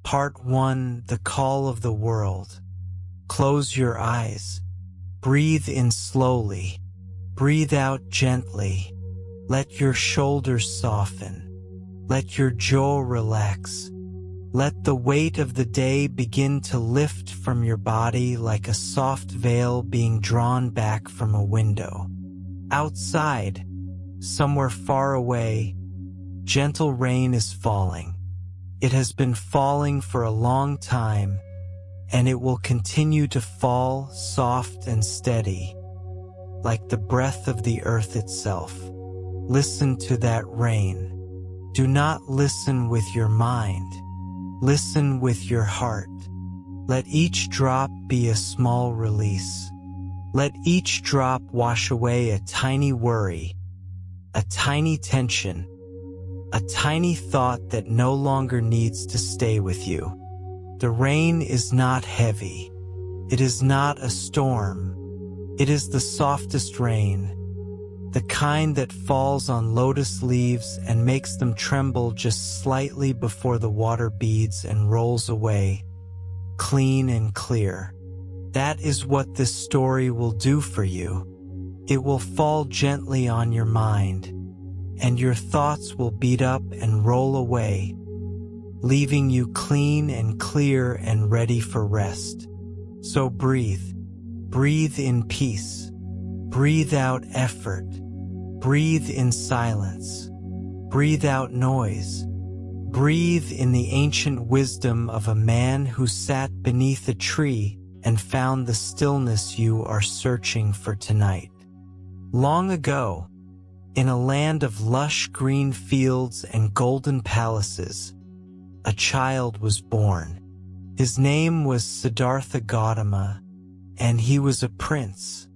Part 1. The Call of the World. Close your eyes. Breathe in slowly. Breathe out gently. Let your shoulders soften. Let your jaw relax. Let the weight of the day begin to lift from your body like a soft veil being drawn back from a window. Outside, somewhere far away, gentle rain is falling. It has been falling for a long time, and it will continue to fall soft and steady, like the breath of the earth itself. Listen to that rain. Do not listen with your mind. Listen with your heart. Let each drop be a small release. Let each drop wash away a tiny worry, a tiny tension, a tiny thought that no longer needs to stay with you. The rain is not heavy. It is not a storm. It is the softest rain, the kind that falls on lotus leaves and makes them tremble just slightly before the water beads and rolls away, clean and clear. That is what this story will do for you. It will fall gently on your mind, and your thoughts will beat up and roll away, leaving you clean and clear and ready for rest. So breathe. Breathe in peace. Breathe out effort. Breathe in silence. Breathe out noise. Breathe in the ancient wisdom of a man who sat beneath a tree and found the stillness you are searching for tonight. Long ago, in a land of lush green fields and golden palaces, a child was born. His name was Siddhartha Gautama, and he was a prince.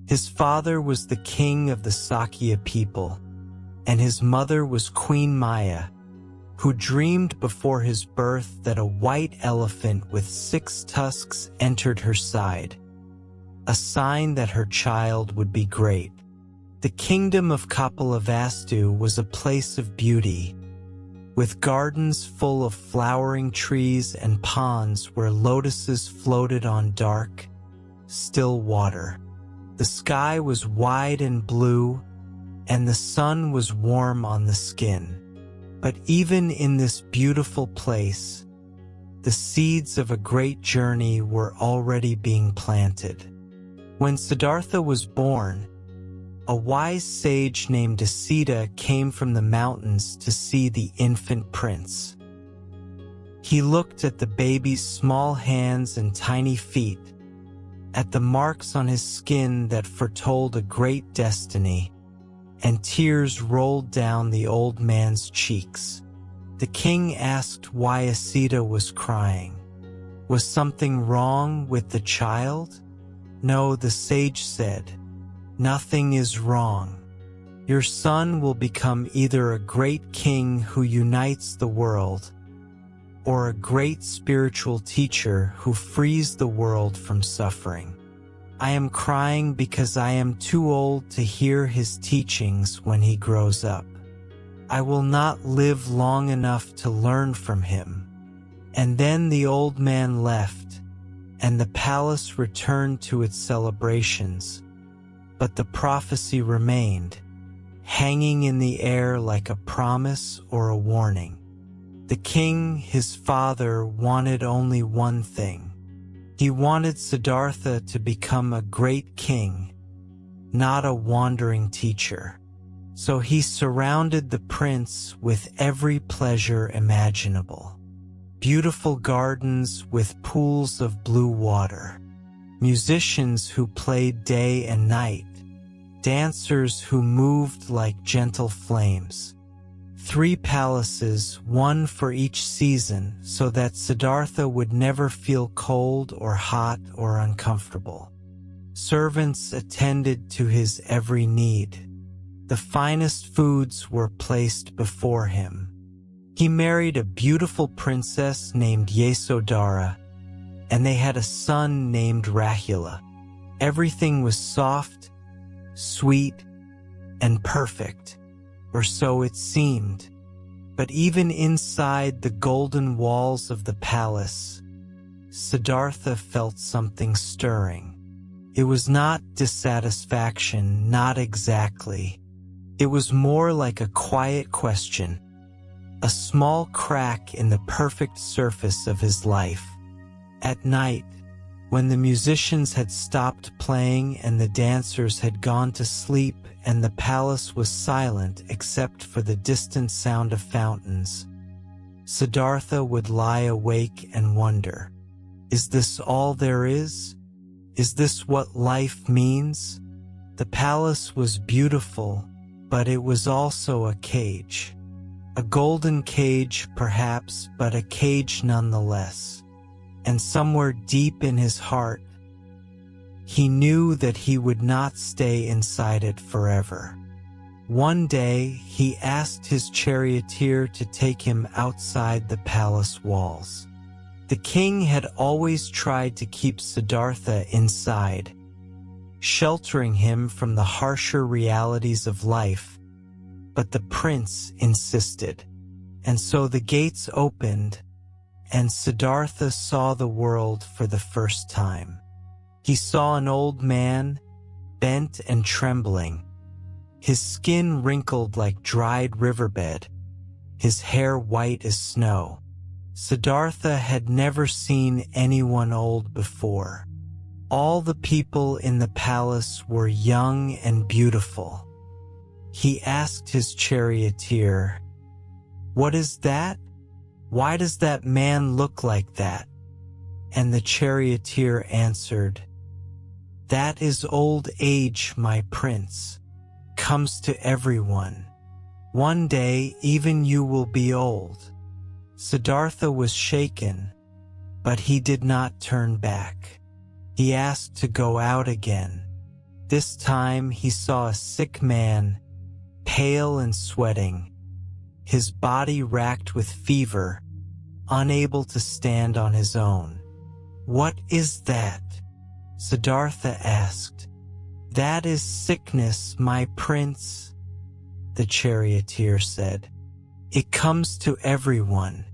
His father was the king of the Sakya people, and his mother was Queen Maya, who dreamed before his birth that a white elephant with 6 tusks entered her side, a sign that her child would be great. The kingdom of Kapilavastu was a place of beauty, with gardens full of flowering trees and ponds where lotuses floated on dark, still water. The sky was wide and blue, and the sun was warm on the skin. But even in this beautiful place, the seeds of a great journey were already being planted. When Siddhartha was born, a wise sage named Asita came from the mountains to see the infant prince. He looked at the baby's small hands and tiny feet, at the marks on his skin that foretold a great destiny, and tears rolled down the old man's cheeks. The king asked why Asita was crying. Was something wrong with the child? No, the sage said, nothing is wrong. Your son will become either a great king who unites the world, or a great spiritual teacher who frees the world from suffering. I am crying because I am too old to hear his teachings when he grows up. I will not live long enough to learn from him. And then the old man left, and the palace returned to its celebrations. But the prophecy remained, hanging in the air like a promise or a warning. The king, his father, wanted only one thing. He wanted Siddhartha to become a great king, not a wandering teacher. So he surrounded the prince with every pleasure imaginable. Beautiful gardens with pools of blue water, musicians who played day and night, dancers who moved like gentle flames. 3 palaces, one for each season, so that Siddhartha would never feel cold or hot or uncomfortable. Servants attended to his every need. The finest foods were placed before him. He married a beautiful princess named Yasodhara, and they had a son named Rahula. Everything was soft, sweet, and perfect, or so it seemed. But even inside the golden walls of the palace, Siddhartha felt something stirring. It was not dissatisfaction, not exactly. It was more like a quiet question, a small crack in the perfect surface of his life. At night, when the musicians had stopped playing and the dancers had gone to sleep and the palace was silent except for the distant sound of fountains, Siddhartha would lie awake and wonder, is this all there is? Is this what life means? The palace was beautiful, but it was also a cage. A golden cage, perhaps, but a cage nonetheless. And somewhere deep in his heart, he knew that he would not stay inside it forever. One day, he asked his charioteer to take him outside the palace walls. The king had always tried to keep Siddhartha inside, sheltering him from the harsher realities of life, but the prince insisted, and so the gates opened, and Siddhartha saw the world for the first time. He saw an old man, bent and trembling, his skin wrinkled like dried riverbed, his hair white as snow. Siddhartha had never seen anyone old before. All the people in the palace were young and beautiful. He asked his charioteer, "What is that? Why does that man look like that?" And the charioteer answered, "That is old age, my prince. Comes to everyone. One day even you will be old." Siddhartha was shaken, but he did not turn back. He asked to go out again. This time he saw a sick man, pale and sweating, his body racked with fever, unable to stand on his own. "What is that?" Siddhartha asked. "That is sickness, my prince," the charioteer said. "It comes to everyone.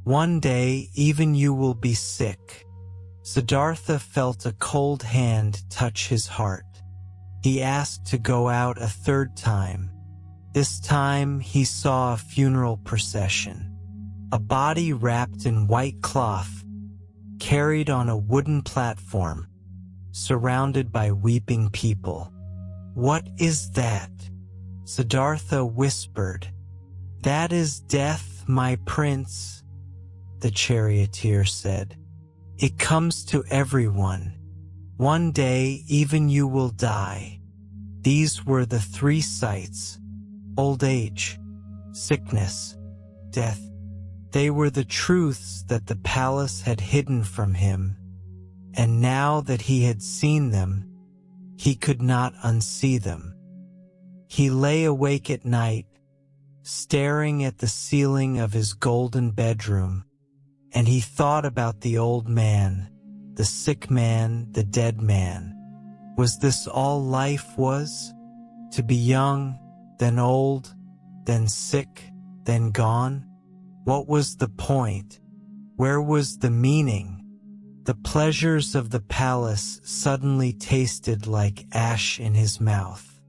One day even you will be sick." Siddhartha felt a cold hand touch his heart. He asked to go out a third time. This time he saw a funeral procession. A body wrapped in white cloth, carried on a wooden platform, surrounded by weeping people. "What is that?" Siddhartha whispered. "That is death, my prince," the charioteer said. "It comes to everyone. One day even you will die." These were the three sights: old age, sickness, death. They were the truths that the palace had hidden from him, and now that he had seen them, he could not unsee them. He lay awake at night, staring at the ceiling of his golden bedroom, and he thought about the old man, the sick man, the dead man. Was this all life was? To be young, then old, then sick, then gone? What was the point? Where was the meaning? The pleasures of the palace suddenly tasted like ash in his mouth.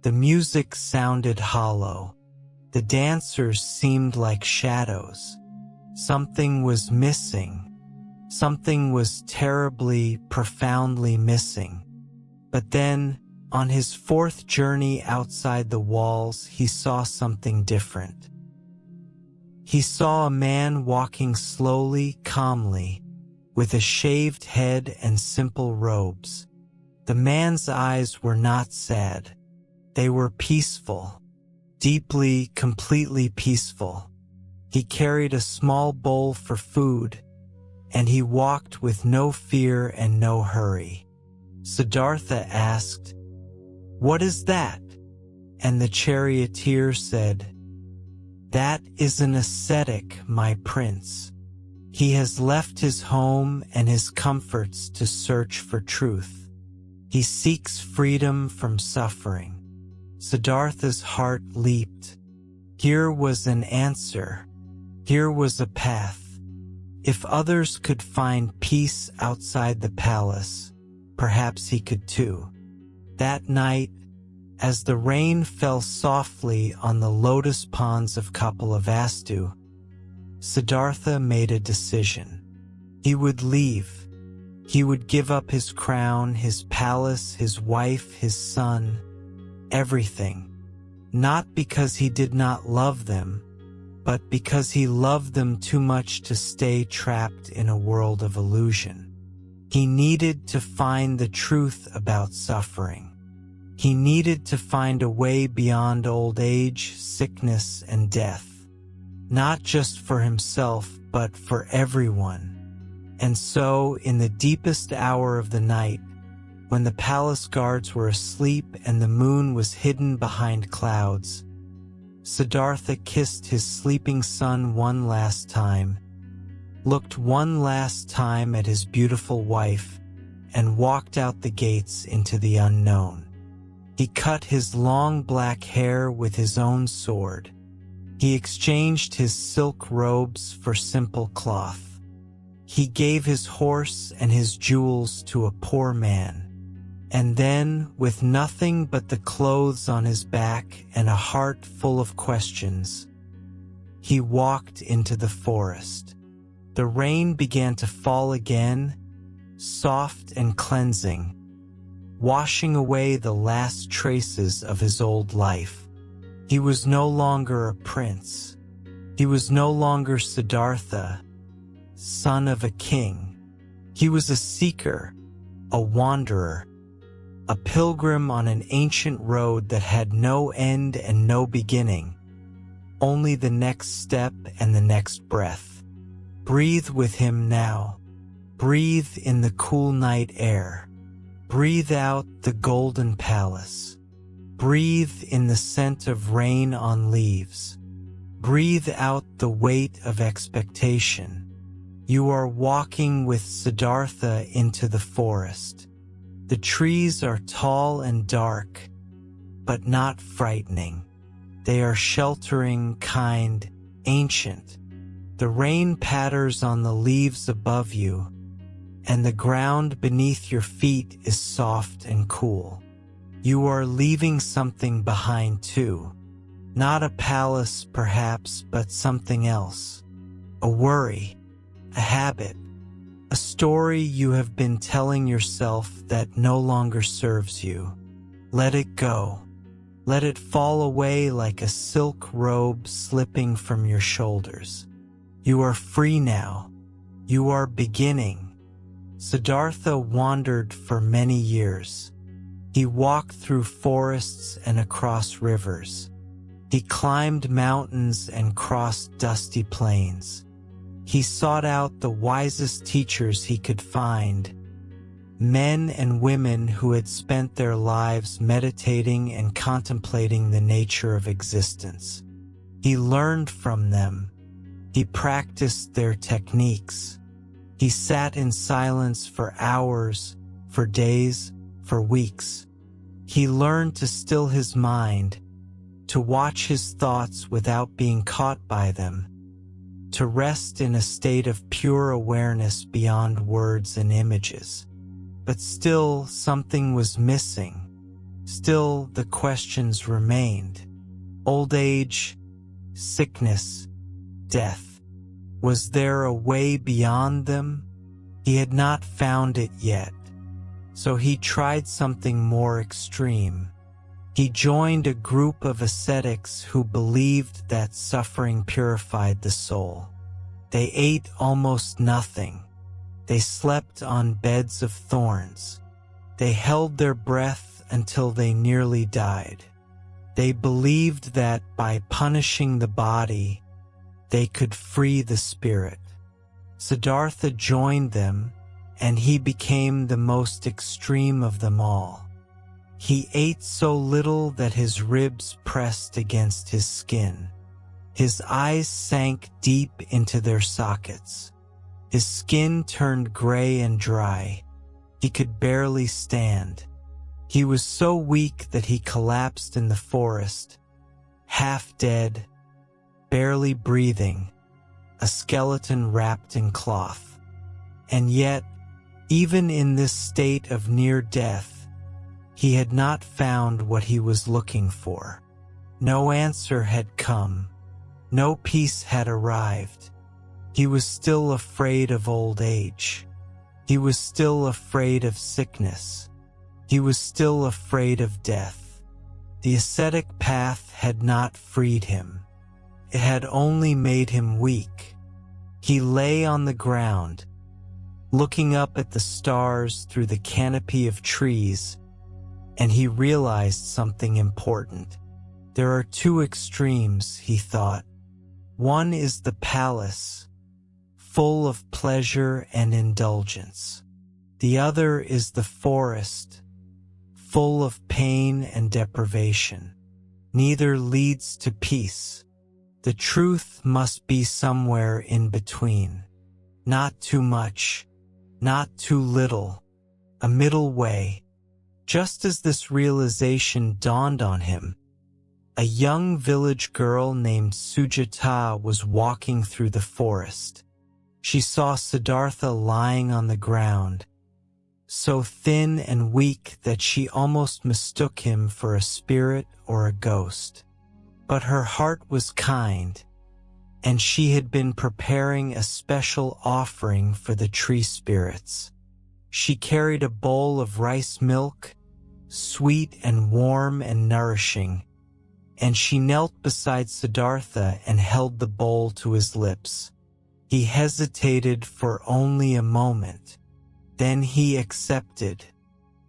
The music sounded hollow. The dancers seemed like shadows. Something was missing. Something was terribly, profoundly missing. But then, on his fourth journey outside the walls, he saw something different. He saw a man walking slowly, calmly, with a shaved head and simple robes. The man's eyes were not sad. They were peaceful, deeply, completely peaceful. He carried a small bowl for food, and he walked with no fear and no hurry. Siddhartha asked, "What is that?" And the charioteer said, "That is an ascetic, my prince. He has left his home and his comforts to search for truth. He seeks freedom from suffering." Siddhartha's heart leaped. Here was an answer. Here was a path. If others could find peace outside the palace, perhaps he could too. That night, as the rain fell softly on the lotus ponds of Kapilavastu, Siddhartha made a decision. He would leave. He would give up his crown, his palace, his wife, his son, everything. Not because he did not love them, but because he loved them too much to stay trapped in a world of illusion. He needed to find the truth about suffering. He needed to find a way beyond old age, sickness, and death. Not just for himself, but for everyone. And so, in the deepest hour of the night, when the palace guards were asleep and the moon was hidden behind clouds, Siddhartha kissed his sleeping son one last time, looked one last time at his beautiful wife, and walked out the gates into the unknown. He cut his long black hair with his own sword. He exchanged his silk robes for simple cloth. He gave his horse and his jewels to a poor man. And then, with nothing but the clothes on his back and a heart full of questions, he walked into the forest. The rain began to fall again, soft and cleansing, washing away the last traces of his old life. He was no longer a prince. He was no longer Siddhartha, son of a king. He was a seeker, a wanderer, a pilgrim on an ancient road that had no end and no beginning, only the next step and the next breath. Breathe with him now. Breathe in the cool night air. Breathe out the golden palace. Breathe in the scent of rain on leaves. Breathe out the weight of expectation. You are walking with Siddhartha into the forest. The trees are tall and dark, but not frightening. They are sheltering, kind, ancient. The rain patters on the leaves above you, and the ground beneath your feet is soft and cool. You are leaving something behind too. Not a palace, perhaps, but something else. A worry, a habit, a story you have been telling yourself that no longer serves you. Let it go. Let it fall away like a silk robe slipping from your shoulders. You are free now. You are beginning. Siddhartha wandered for many years. He walked through forests and across rivers. He climbed mountains and crossed dusty plains. He sought out the wisest teachers he could find, men and women who had spent their lives meditating and contemplating the nature of existence. He learned from them. He practiced their techniques. He sat in silence for hours, for days, for weeks. He learned to still his mind, to watch his thoughts without being caught by them, to rest in a state of pure awareness beyond words and images. But still, something was missing. Still, the questions remained. Old age, sickness, death. Was there a way beyond them? He had not found it yet. So he tried something more extreme. He joined a group of ascetics who believed that suffering purified the soul. They ate almost nothing. They slept on beds of thorns. They held their breath until they nearly died. They believed that by punishing the body, they could free the spirit. Siddhartha joined them, and he became the most extreme of them all. He ate so little that his ribs pressed against his skin. His eyes sank deep into their sockets. His skin turned gray and dry. He could barely stand. He was so weak that he collapsed in the forest, half dead, barely breathing, a skeleton wrapped in cloth. And yet, even in this state of near death, he had not found what he was looking for. No answer had come. No peace had arrived. He was still afraid of old age. He was still afraid of sickness. He was still afraid of death. The ascetic path had not freed him. It had only made him weak. He lay on the ground, looking up at the stars through the canopy of trees, and he realized something important. There are two extremes, he thought. One is the palace, full of pleasure and indulgence. The other is the forest, full of pain and deprivation. Neither leads to peace. The truth must be somewhere in between. Not too much, not too little, a middle way. Just as this realization dawned on him, a young village girl named Sujata was walking through the forest. She saw Siddhartha lying on the ground, so thin and weak that she almost mistook him for a spirit or a ghost. But her heart was kind, and she had been preparing a special offering for the tree spirits. She carried a bowl of rice milk, sweet and warm and nourishing, and she knelt beside Siddhartha and held the bowl to his lips. He hesitated for only a moment. Then he accepted.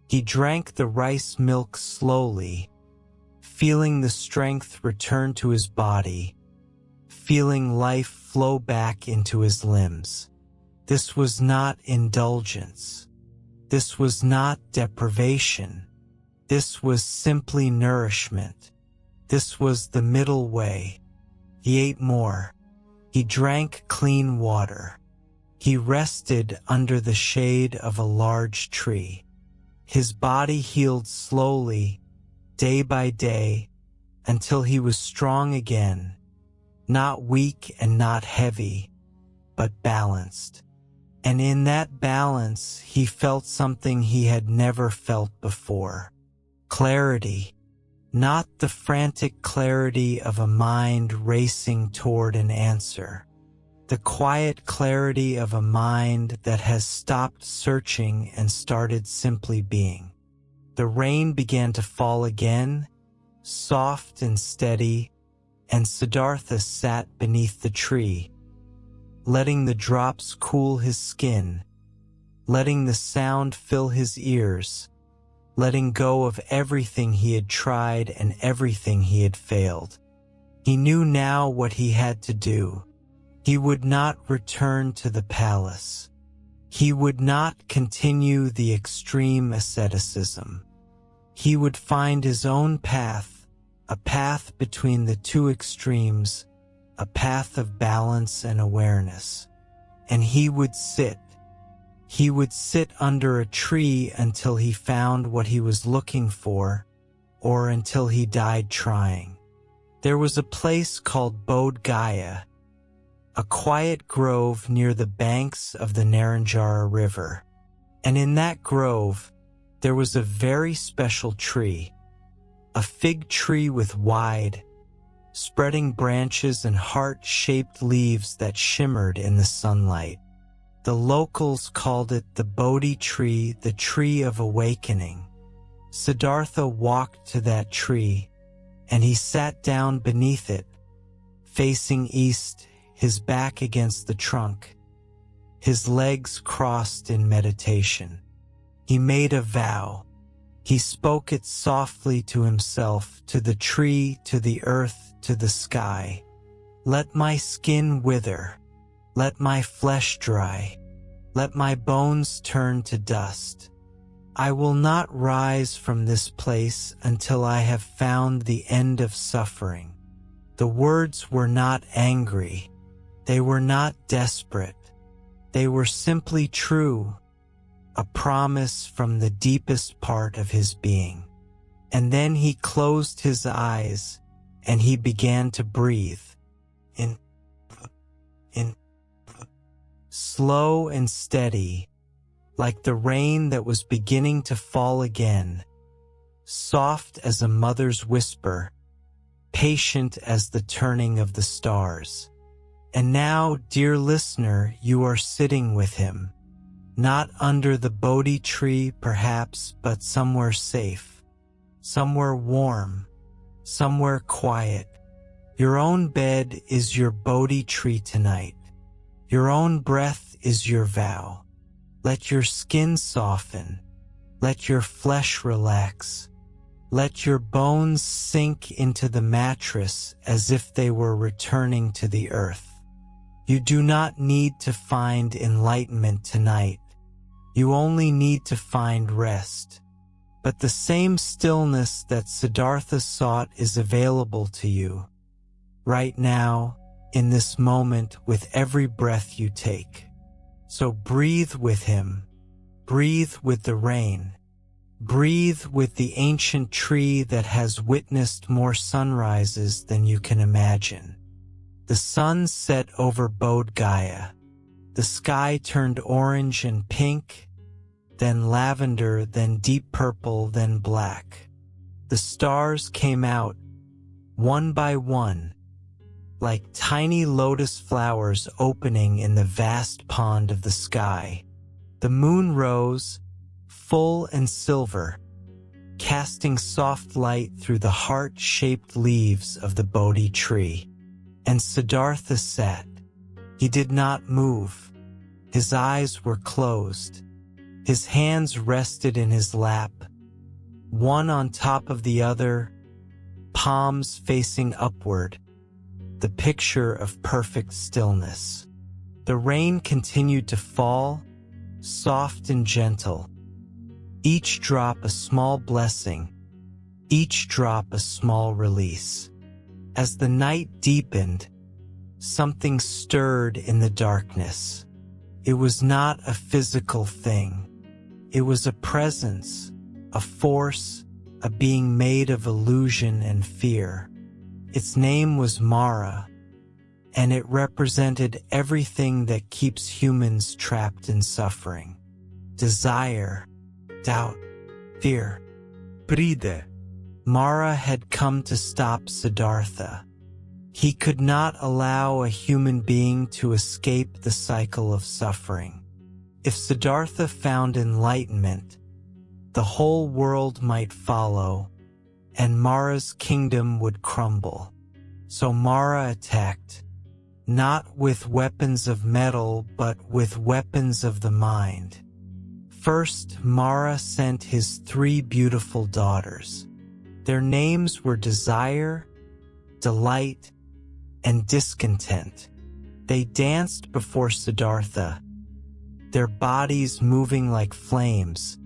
He drank the rice milk slowly, feeling the strength return to his body, feeling life flow back into his limbs. This was not indulgence. This was not deprivation. This was simply nourishment. This was the middle way. He ate more. He drank clean water. He rested under the shade of a large tree. His body healed slowly, day by day, until he was strong again, not weak and not heavy, but balanced. And in that balance, he felt something he had never felt before. Clarity. Not the frantic clarity of a mind racing toward an answer. The quiet clarity of a mind that has stopped searching and started simply being. The rain began to fall again, soft and steady, and Siddhartha sat beneath the tree, letting the drops cool his skin, letting the sound fill his ears, letting go of everything he had tried and everything he had failed. He knew now what he had to do. He would not return to the palace. He would not continue the extreme asceticism. He would find his own path, a path between the two extremes, a path of balance and awareness. And he would sit. He would sit under a tree until he found what he was looking for, or until he died trying. There was a place called Bodhi, a quiet grove near the banks of the Naranja River. And in that grove, there was a very special tree, a fig tree with wide, spreading branches and heart-shaped leaves that shimmered in the sunlight. The locals called it the Bodhi tree, the tree of awakening. Siddhartha walked to that tree, and he sat down beneath it, facing east, his back against the trunk, his legs crossed in meditation. He made a vow. He spoke it softly to himself, to the tree, to the earth, to the sky. Let my skin wither. Let my flesh dry. Let my bones turn to dust. I will not rise from this place until I have found the end of suffering. The words were not angry. They were not desperate. They were simply true, a promise from the deepest part of his being. And then he closed his eyes and he began to breathe. in, in, slow and steady, like the rain that was beginning to fall again, soft as a mother's whisper, patient as the turning of the stars. And now, dear listener, you are sitting with him, not under the Bodhi tree perhaps, but somewhere safe, somewhere warm, somewhere quiet. Your own bed is your Bodhi tree tonight. Your own breath is your vow. Let your skin soften. Let your flesh relax. Let your bones sink into the mattress as if they were returning to the earth. You do not need to find enlightenment tonight. You only need to find rest. But the same stillness that Siddhartha sought is available to you, right now, in this moment, with every breath you take. So breathe with him. Breathe with the rain. Breathe with the ancient tree that has witnessed more sunrises than you can imagine. The sun set over Bodh Gaya. The sky turned orange and pink, then lavender, then deep purple, then black. The stars came out, one by one, like tiny lotus flowers opening in the vast pond of the sky. The moon rose, full and silver, casting soft light through the heart-shaped leaves of the Bodhi tree. And Siddhartha sat. He did not move. His eyes were closed. His hands rested in his lap, one on top of the other, palms facing upward, the picture of perfect stillness. The rain continued to fall, soft and gentle, each drop a small blessing, each drop a small release. As the night deepened, something stirred in the darkness. It was not a physical thing. It was a presence, a force, a being made of illusion and fear. Its name was Mara, and it represented everything that keeps humans trapped in suffering. Desire, doubt, fear. Pride. Mara had come to stop Siddhartha. He could not allow a human being to escape the cycle of suffering. If Siddhartha found enlightenment, the whole world might follow, and Mara's kingdom would crumble. So Mara attacked, not with weapons of metal, but with weapons of the mind. First, Mara sent his 3 beautiful daughters. Their names were Desire, Delight, and Discontent. They danced before Siddhartha, their bodies moving like flames,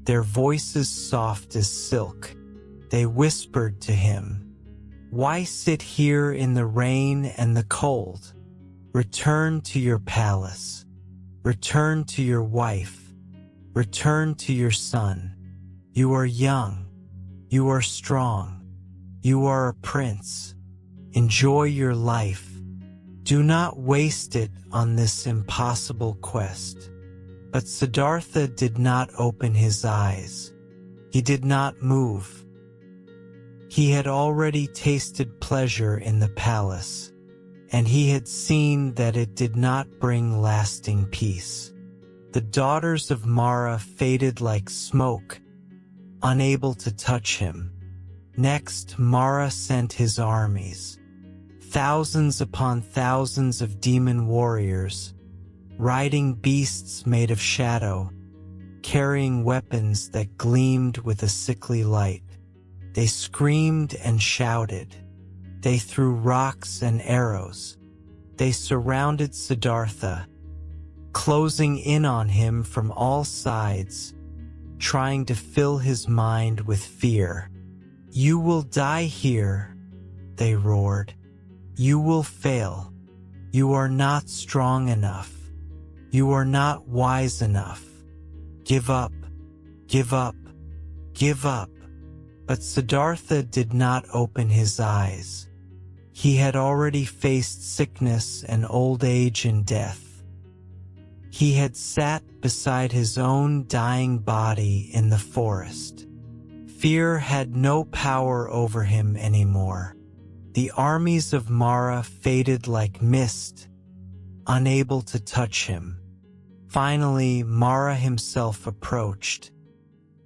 their voices soft as silk. They whispered to him, "Why sit here in the rain and the cold? Return to your palace. Return to your wife. Return to your son. You are young. You are strong. You are a prince. Enjoy your life. Do not waste it on this impossible quest." But Siddhartha did not open his eyes. He did not move. He had already tasted pleasure in the palace, and he had seen that it did not bring lasting peace. The daughters of Mara faded like smoke, unable to touch him. Next, Mara sent his armies, thousands upon thousands of demon warriors, riding beasts made of shadow, carrying weapons that gleamed with a sickly light. They screamed and shouted. They threw rocks and arrows. They surrounded Siddhartha, closing in on him from all sides, trying to fill his mind with fear. "You will die here," they roared. "You will fail. You are not strong enough. You are not wise enough. Give up, give up, give up." But Siddhartha did not open his eyes. He had already faced sickness and old age and death. He had sat beside his own dying body in the forest. Fear had no power over him anymore. The armies of Mara faded like mist, unable to touch him. Finally, Mara himself approached.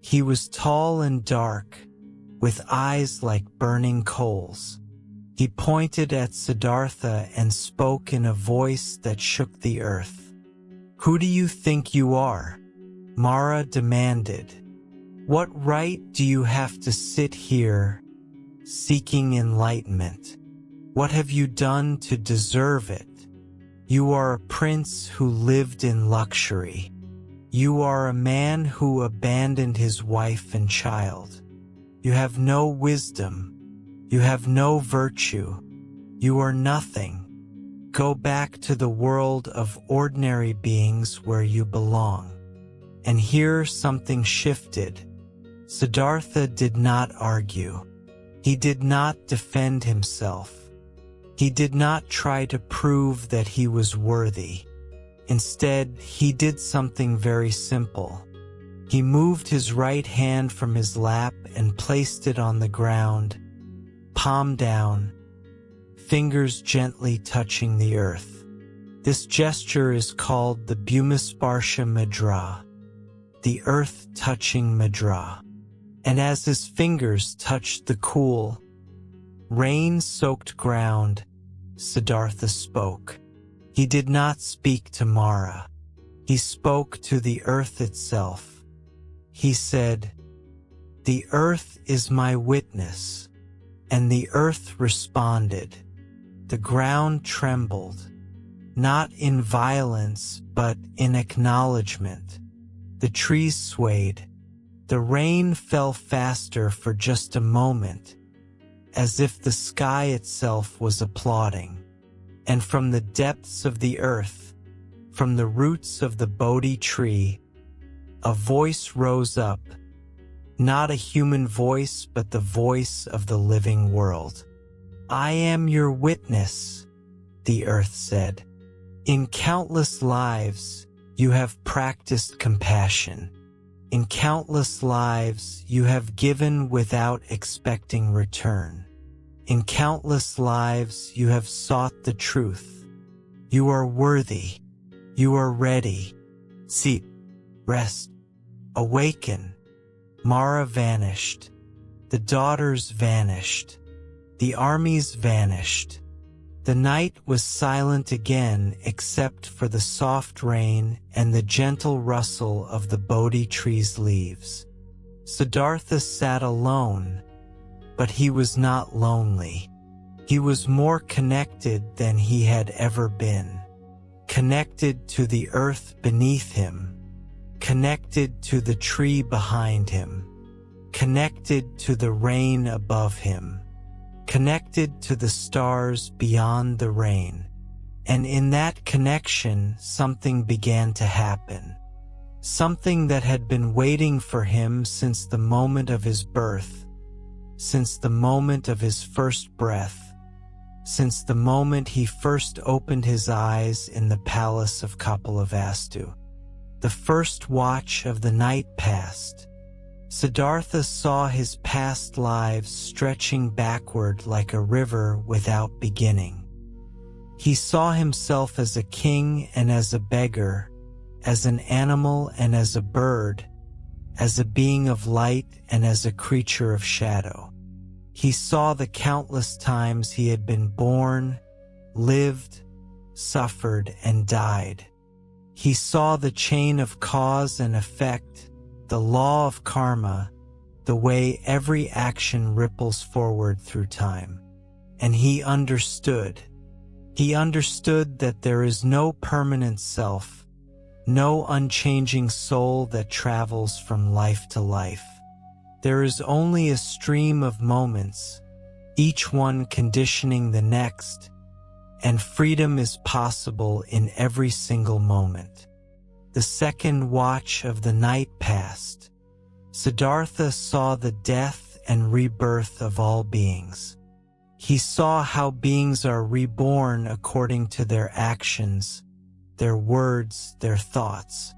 He was tall and dark, with eyes like burning coals. He pointed at Siddhartha and spoke in a voice that shook the earth. "Who do you think you are?" Mara demanded. "What right do you have to sit here, seeking enlightenment? What have you done to deserve it? You are a prince who lived in luxury. You are a man who abandoned his wife and child. You have no wisdom. You have no virtue. You are nothing. Go back to the world of ordinary beings where you belong." And here something shifted. Siddhartha did not argue. He did not defend himself. He did not try to prove that he was worthy. Instead, he did something very simple. He moved his right hand from his lap and placed it on the ground, palm down, fingers gently touching the earth. This gesture is called the Bhumisparsha Mudra, the earth-touching mudra. And as his fingers touched the cool, rain-soaked ground, Siddhartha spoke. He did not speak to Mara. He spoke to the earth itself. He said, "The earth is my witness." And the earth responded. The ground trembled, not in violence but in acknowledgement. The trees swayed. The rain fell faster for just a moment, as if the sky itself was applauding. And from the depths of the earth, from the roots of the Bodhi tree, a voice rose up, not a human voice but the voice of the living world. "I am your witness," the earth said. "In countless lives, you have practiced compassion. In countless lives, you have given without expecting return. In countless lives, you have sought the truth. You are worthy. You are ready. Sit, rest, awaken." Mara vanished. The daughters vanished. The armies vanished. The night was silent again except for the soft rain and the gentle rustle of the Bodhi tree's leaves. Siddhartha sat alone, but he was not lonely. He was more connected than he had ever been. Connected to the earth beneath him. Connected to the tree behind him. Connected to the rain above him. Connected to the stars beyond the rain. And in that connection, something began to happen. Something that had been waiting for him since the moment of his birth, since the moment of his first breath, since the moment he first opened his eyes in the palace of Kapilavastu. The first watch of the night passed. Siddhartha saw his past lives stretching backward like a river without beginning. He saw himself as a king and as a beggar, as an animal and as a bird, as a being of light and as a creature of shadow. He saw the countless times he had been born, lived, suffered, and died. He saw the chain of cause and effect, the law of karma, the way every action ripples forward through time. And he understood. He understood that there is no permanent self, no unchanging soul that travels from life to life. There is only a stream of moments, each one conditioning the next, and freedom is possible in every single moment. The second watch of the night passed. Siddhartha saw the death and rebirth of all beings. He saw how beings are reborn according to their actions, their words, their thoughts.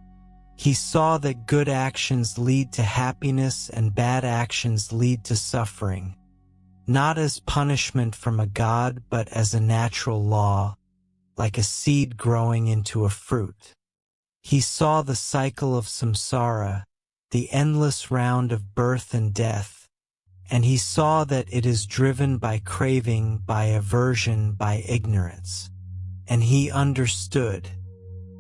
He saw that good actions lead to happiness and bad actions lead to suffering, not as punishment from a god but as a natural law, like a seed growing into a fruit. He saw the cycle of samsara, the endless round of birth and death, and he saw that it is driven by craving, by aversion, by ignorance. And he understood.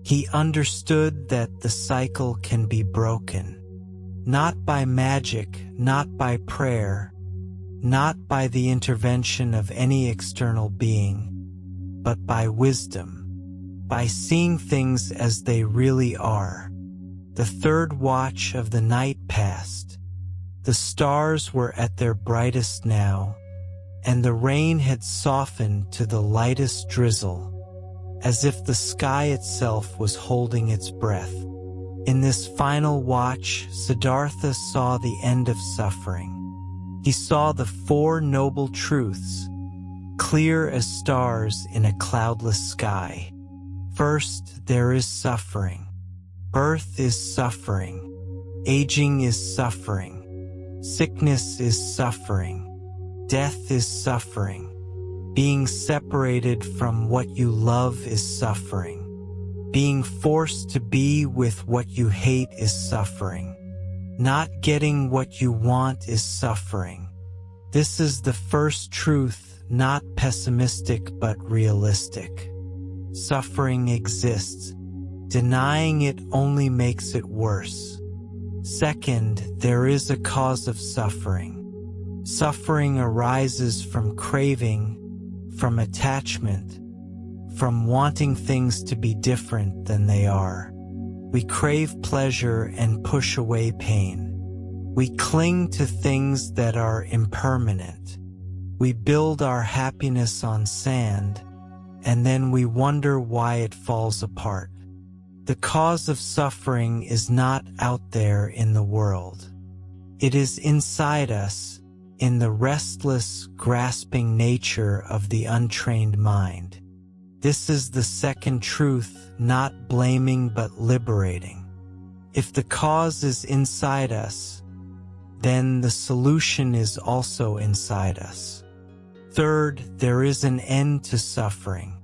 He understood that the cycle can be broken, not by magic, not by prayer, not by the intervention of any external being, but by wisdom, by seeing things as they really are. The third watch of the night passed. The stars were at their brightest now, and the rain had softened to the lightest drizzle, as if the sky itself was holding its breath. In this final watch, Siddhartha saw the end of suffering. He saw the Four Noble Truths, clear as stars in a cloudless sky. First, there is suffering. Birth is suffering. Aging is suffering. Sickness is suffering. Death is suffering. Being separated from what you love is suffering. Being forced to be with what you hate is suffering. Not getting what you want is suffering. This is the first truth, not pessimistic but realistic. Suffering exists. Denying it only makes it worse. Second, there is a cause of suffering. Suffering arises from craving, from attachment, from wanting things to be different than they are. We crave pleasure and push away pain. We cling to things that are impermanent. We build our happiness on sand, and then we wonder why it falls apart. The cause of suffering is not out there in the world. It is inside us, in the restless, grasping nature of the untrained mind. This is the second truth, not blaming but liberating. If the cause is inside us, then the solution is also inside us. Third, there is an end to suffering.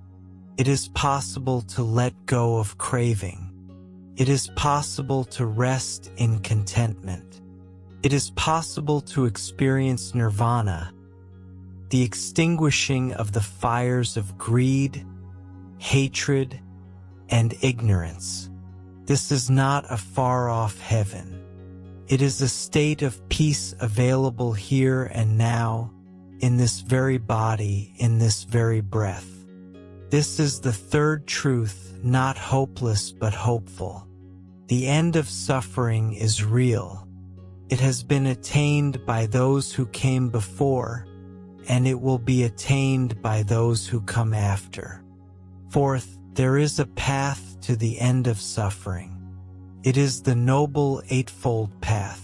It is possible to let go of craving. It is possible to rest in contentment. It is possible to experience nirvana, the extinguishing of the fires of greed, hatred, and ignorance. This is not a far-off heaven. It is a state of peace available here and now, in this very body, in this very breath. This is the third truth, not hopeless but hopeful. The end of suffering is real. It has been attained by those who came before, and it will be attained by those who come after. Fourth, there is a path to the end of suffering. It is the Noble Eightfold Path.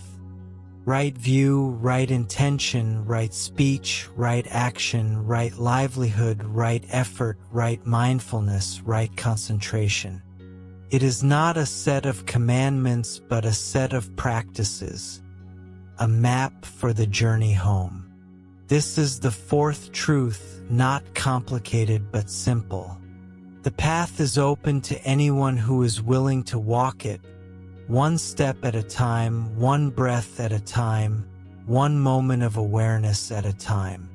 Right view, right intention, right speech, right action, right livelihood, right effort, right mindfulness, right concentration. It is not a set of commandments but a set of practices, a map for the journey home. This is the fourth truth, not complicated but simple. The path is open to anyone who is willing to walk it, one step at a time, one breath at a time, one moment of awareness at a time.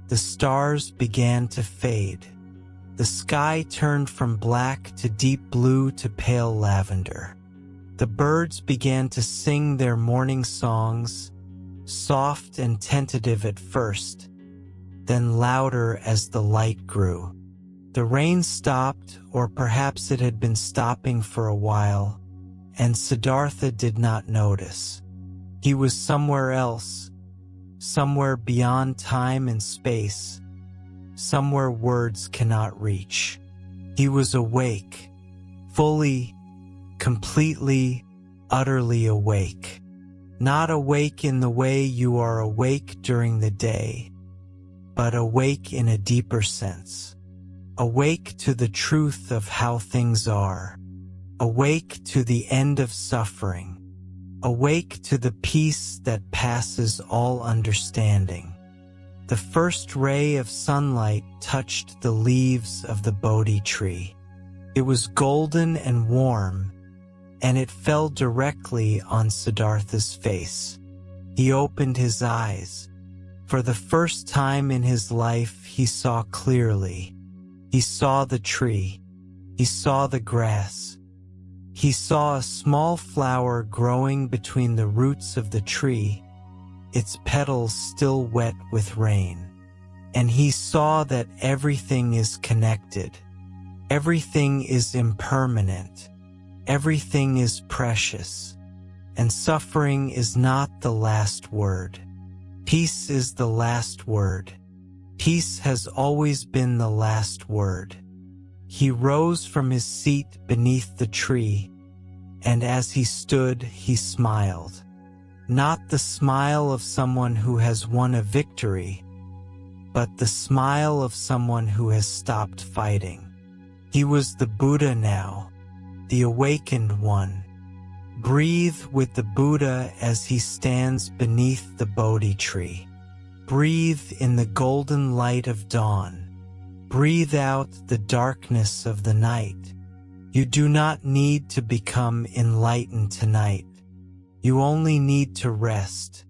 The stars began to fade. The sky turned from black to deep blue to pale lavender. The birds began to sing their morning songs, soft and tentative at first, then louder as the light grew. The rain stopped, or perhaps it had been stopping for a while, and Siddhartha did not notice. He was somewhere else, somewhere beyond time and space, somewhere words cannot reach. He was awake, fully, completely, utterly awake. Not awake in the way you are awake during the day, but awake in a deeper sense. Awake to the truth of how things are. Awake to the end of suffering. Awake to the peace that passes all understanding. The first ray of sunlight touched the leaves of the Bodhi tree. It was golden and warm, and it fell directly on Siddhartha's face. He opened his eyes. For the first time in his life, he saw clearly. He saw the tree. He saw the grass. He saw a small flower growing between the roots of the tree, its petals still wet with rain. And he saw that everything is connected. Everything is impermanent. Everything is precious. And suffering is not the last word. Peace is the last word. Peace has always been the last word. He rose from his seat beneath the tree, and as he stood, he smiled. Not the smile of someone who has won a victory, but the smile of someone who has stopped fighting. He was the Buddha now, the awakened one. Breathe with the Buddha as he stands beneath the Bodhi tree. Breathe in the golden light of dawn. Breathe out the darkness of the night. You do not need to become enlightened tonight. You only need to rest.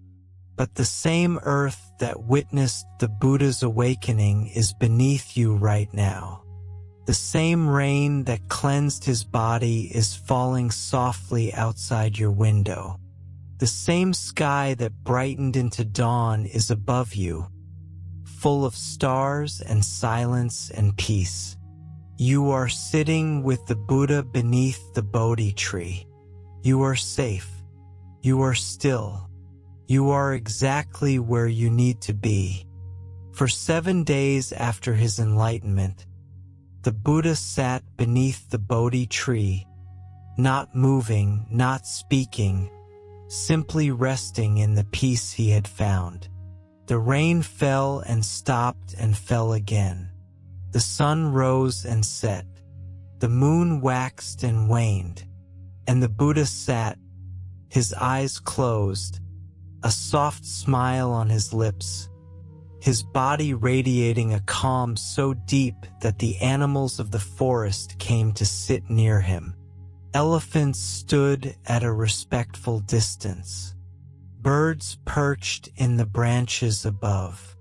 But the same earth that witnessed the Buddha's awakening is beneath you right now. The same rain that cleansed his body is falling softly outside your window. The same sky that brightened into dawn is above you, full of stars and silence and peace. You are sitting with the Buddha beneath the Bodhi tree. You are safe. You are still. You are exactly where you need to be. For 7 days after his enlightenment, the Buddha sat beneath the Bodhi tree, not moving, not speaking, simply resting in the peace he had found. The rain fell and stopped and fell again. The sun rose and set. The moon waxed and waned. And the Buddha sat, his eyes closed, a soft smile on his lips, his body radiating a calm so deep that the animals of the forest came to sit near him. Elephants stood at a respectful distance. Birds perched in the branches above.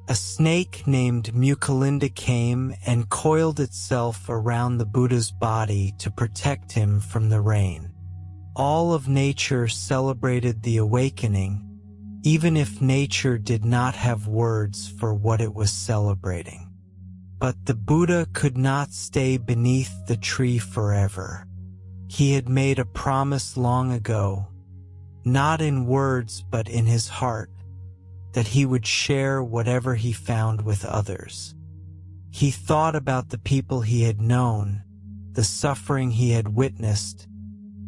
A snake named Mucalinda came and coiled itself around the Buddha's body to protect him from the rain. All of nature celebrated the awakening, even if nature did not have words for what it was celebrating. But the Buddha could not stay beneath the tree forever. He had made a promise long ago, not in words but in his heart, that he would share whatever he found with others. He thought about the people he had known, the suffering he had witnessed,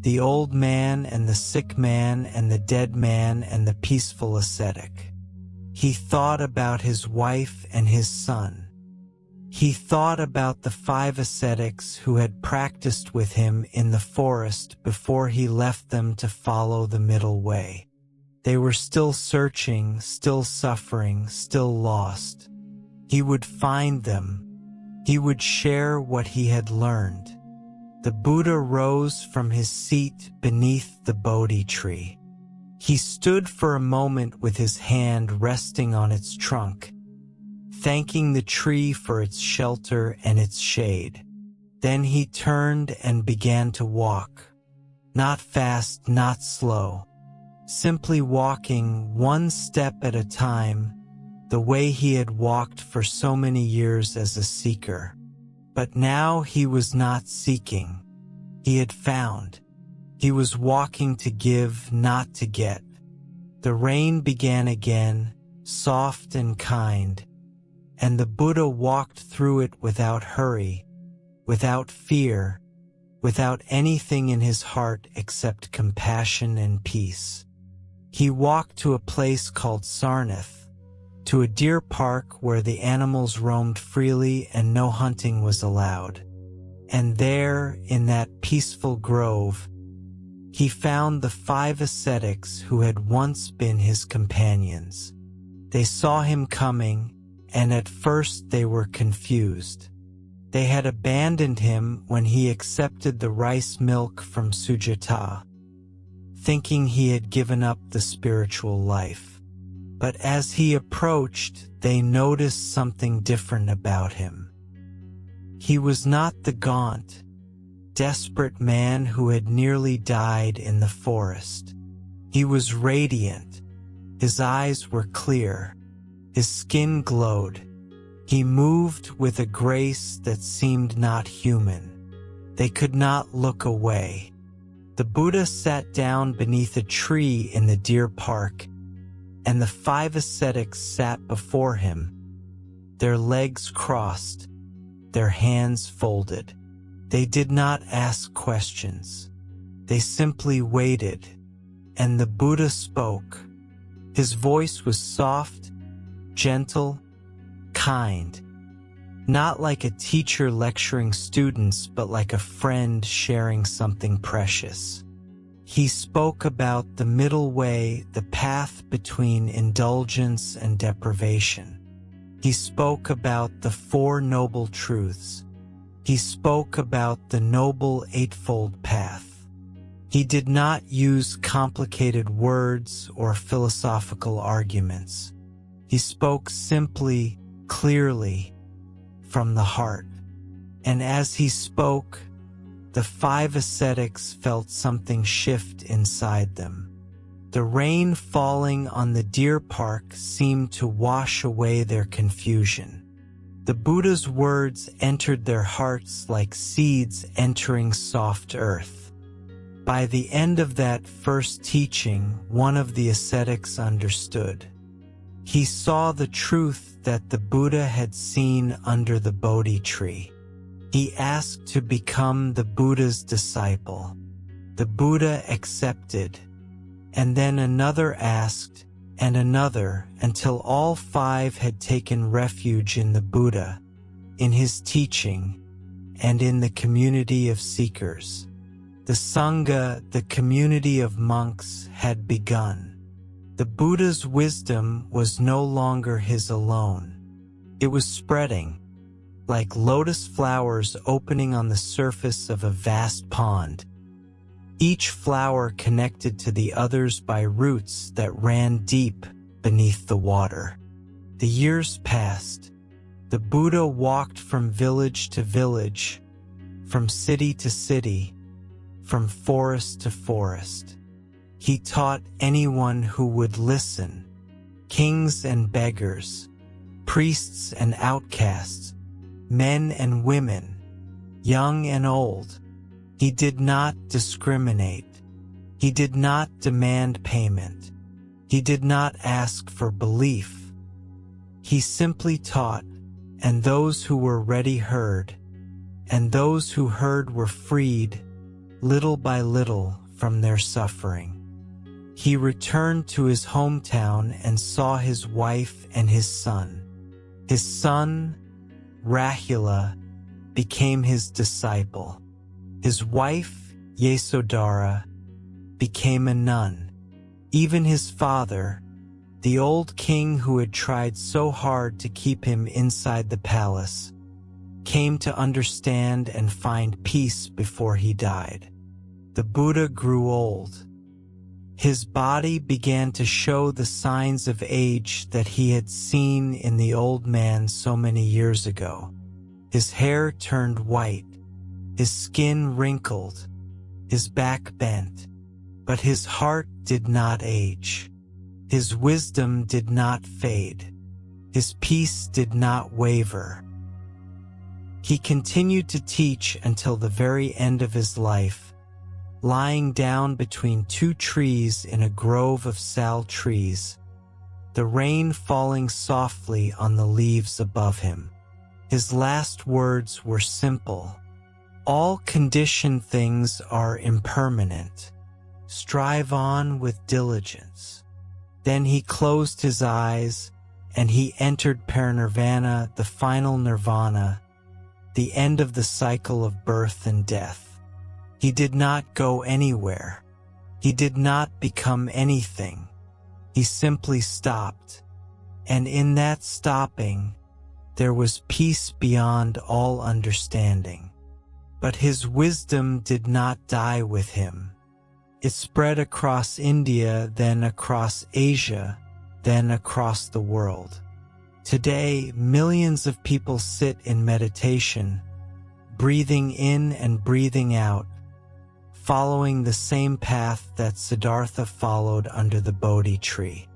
the old man and the sick man and the dead man and the peaceful ascetic. He thought about his wife and his son. He thought about the 5 ascetics who had practiced with him in the forest before he left them to follow the middle way. They were still searching, still suffering, still lost. He would find them. He would share what he had learned. The Buddha rose from his seat beneath the Bodhi tree. He stood for a moment with his hand resting on its trunk, thanking the tree for its shelter and its shade. Then he turned and began to walk, not fast, not slow, simply walking one step at a time, the way he had walked for so many years as a seeker. But now he was not seeking. He had found. He was walking to give, not to get. The rain began again, soft and kind, and the Buddha walked through it without hurry, without fear, without anything in his heart except compassion and peace. He walked to a place called Sarnath, to a deer park where the animals roamed freely and no hunting was allowed. And there, in that peaceful grove, he found the 5 ascetics who had once been his companions. They saw him coming, and at first they were confused. They had abandoned him when he accepted the rice milk from Sujata, thinking he had given up the spiritual life. But as he approached, they noticed something different about him. He was not the gaunt, desperate man who had nearly died in the forest. He was radiant. His eyes were clear. His skin glowed. He moved with a grace that seemed not human. They could not look away. The Buddha sat down beneath a tree in the deer park, and the 5 ascetics sat before him, their legs crossed, their hands folded. They did not ask questions. They simply waited, and the Buddha spoke. His voice was soft, gentle, kind, not like a teacher lecturing students, but like a friend sharing something precious. He spoke about the middle way, the path between indulgence and deprivation. He spoke about the 4 noble truths. He spoke about the noble eightfold path. He did not use complicated words or philosophical arguments. He spoke simply, clearly, from the heart. And as he spoke, the 5 ascetics felt something shift inside them. The rain falling on the deer park seemed to wash away their confusion. The Buddha's words entered their hearts like seeds entering soft earth. By the end of that first teaching, one of the ascetics understood. He saw the truth that the Buddha had seen under the Bodhi tree. He asked to become the Buddha's disciple. The Buddha accepted, and then another asked, and another, until all 5 had taken refuge in the Buddha, in his teaching, and in the community of seekers. The Sangha, the community of monks, had begun. The Buddha's wisdom was no longer his alone. It was spreading, like lotus flowers opening on the surface of a vast pond. Each flower connected to the others by roots that ran deep beneath the water. The years passed. The Buddha walked from village to village, from city to city, from forest to forest. He taught anyone who would listen, kings and beggars, priests and outcasts, men and women, young and old. He did not discriminate. He did not demand payment. He did not ask for belief. He simply taught, and those who were ready heard, and those who heard were freed, little by little, from their suffering. He returned to his hometown and saw his wife and his son. His son, Rahula, became his disciple. His wife, Yesodhara, became a nun. Even his father, the old king who had tried so hard to keep him inside the palace, came to understand and find peace before he died. The Buddha grew old. His body began to show the signs of age that he had seen in the old man so many years ago. His hair turned white, his skin wrinkled, his back bent, but his heart did not age. His wisdom did not fade. His peace did not waver. He continued to teach until the very end of his life, lying down between 2 trees in a grove of sal trees, the rain falling softly on the leaves above him. His last words were simple. All conditioned things are impermanent. Strive on with diligence. Then he closed his eyes, and he entered parinirvana, the final nirvana, the end of the cycle of birth and death. He did not go anywhere. He did not become anything. He simply stopped. And in that stopping, there was peace beyond all understanding. But his wisdom did not die with him. It spread across India, then across Asia, then across the world. Today, millions of people sit in meditation, breathing in and breathing out, following the same path that Siddhartha followed under the Bodhi tree.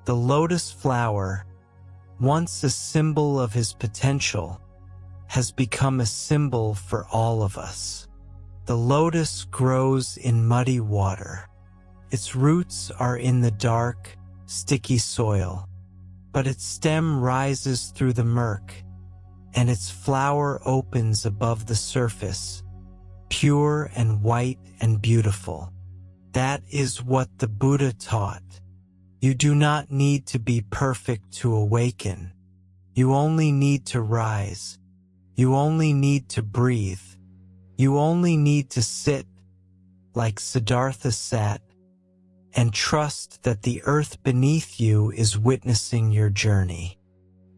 The lotus flower, once a symbol of his potential, has become a symbol for all of us. The lotus grows in muddy water. Its roots are in the dark, sticky soil, but its stem rises through the murk, and its flower opens above the surface, pure and white and beautiful. That is what the Buddha taught. You do not need to be perfect to awaken. You only need to rise. You only need to breathe. You only need to sit, like Siddhartha sat, and trust that the earth beneath you is witnessing your journey.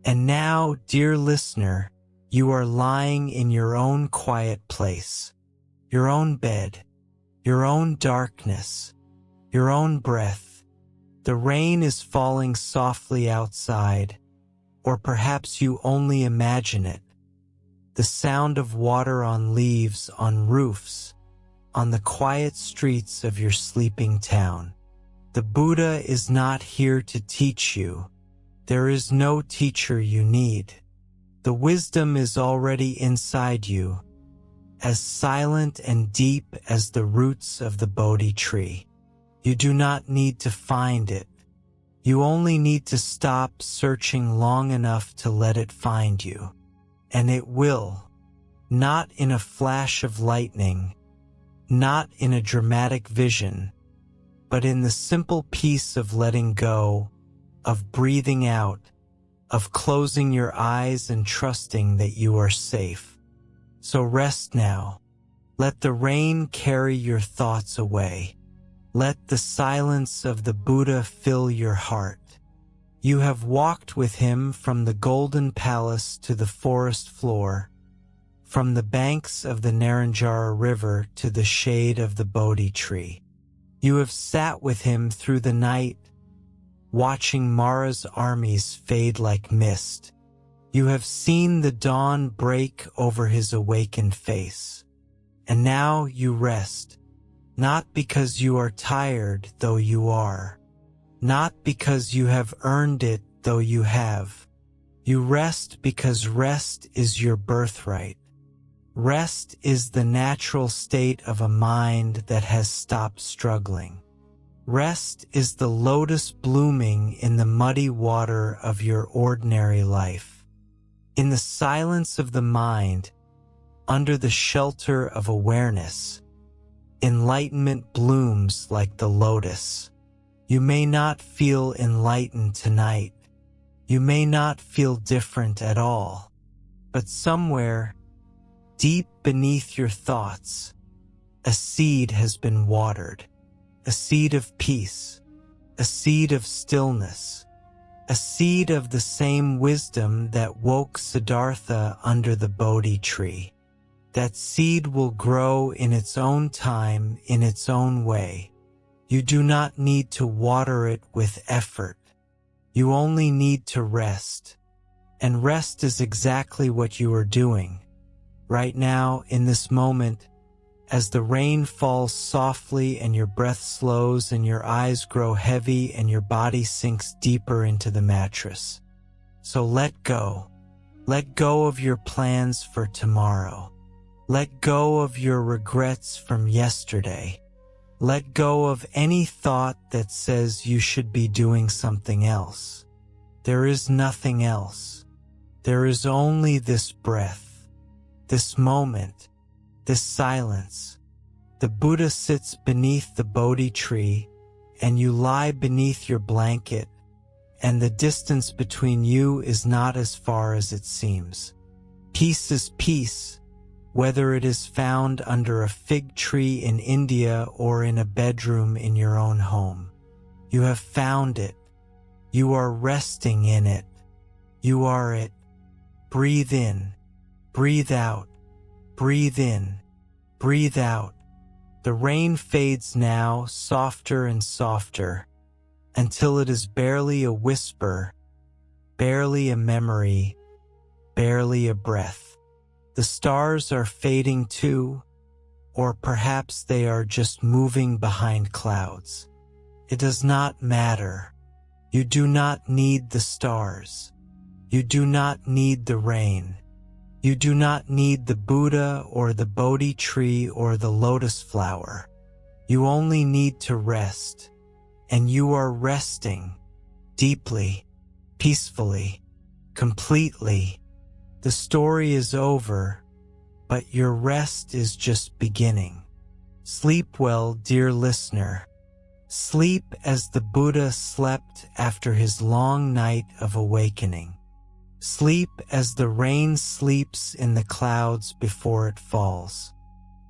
And now, dear listener, you are lying in your own quiet place, your own bed, your own darkness, your own breath. The rain is falling softly outside, or perhaps you only imagine it. The sound of water on leaves, on roofs, on the quiet streets of your sleeping town. The Buddha is not here to teach you. There is no teacher you need. The wisdom is already inside you, as silent and deep as the roots of the Bodhi tree. You do not need to find it. You only need to stop searching long enough to let it find you. And it will, not in a flash of lightning, not in a dramatic vision, but in the simple peace of letting go, of breathing out, of closing your eyes and trusting that you are safe. So rest now. Let the rain carry your thoughts away. Let the silence of the Buddha fill your heart. You have walked with him from the golden palace to the forest floor, from the banks of the Naranja river to the shade of the Bodhi tree. You have sat with him through the night, watching Mara's armies fade like mist. You have seen the dawn break over his awakened face. And now you rest, not because you are tired, though you are, not because you have earned it, though you have. You rest because rest is your birthright. Rest is the natural state of a mind that has stopped struggling. Rest is the lotus blooming in the muddy water of your ordinary life. In the silence of the mind, under the shelter of awareness, enlightenment blooms like the lotus. You may not feel enlightened tonight. You may not feel different at all. But somewhere, deep beneath your thoughts, a seed has been watered. A seed of peace. A seed of stillness. A seed of the same wisdom that woke Siddhartha under the Bodhi tree. That seed will grow in its own time, in its own way. You do not need to water it with effort. You only need to rest. And rest is exactly what you are doing. Right now, in this moment, as the rain falls softly and your breath slows and your eyes grow heavy and your body sinks deeper into the mattress. So let go. Let go of your plans for tomorrow. Let go of your regrets from yesterday. Let go of any thought that says you should be doing something else. There is nothing else. There is only this breath, this moment, this silence. The Buddha sits beneath the Bodhi tree, and you lie beneath your blanket, and the distance between you is not as far as it seems. Peace is peace, whether it is found under a fig tree in India or in a bedroom in your own home. You have found it. You are resting in it. You are it. Breathe in. Breathe out. Breathe in. Breathe out. The rain fades now, softer and softer, until it is barely a whisper, barely a memory, barely a breath. The stars are fading too, or perhaps they are just moving behind clouds. It does not matter. You do not need the stars. You do not need the rain. You do not need the Buddha or the Bodhi tree or the lotus flower. You only need to rest, and you are resting deeply, peacefully, completely. The story is over, but your rest is just beginning. Sleep well, dear listener. Sleep as the Buddha slept after his long night of awakening. Sleep as the rain sleeps in the clouds before it falls.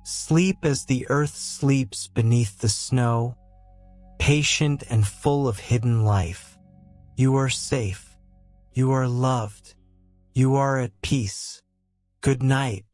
Sleep as the earth sleeps beneath the snow, patient and full of hidden life. You are safe. You are loved. You are at peace. Good night.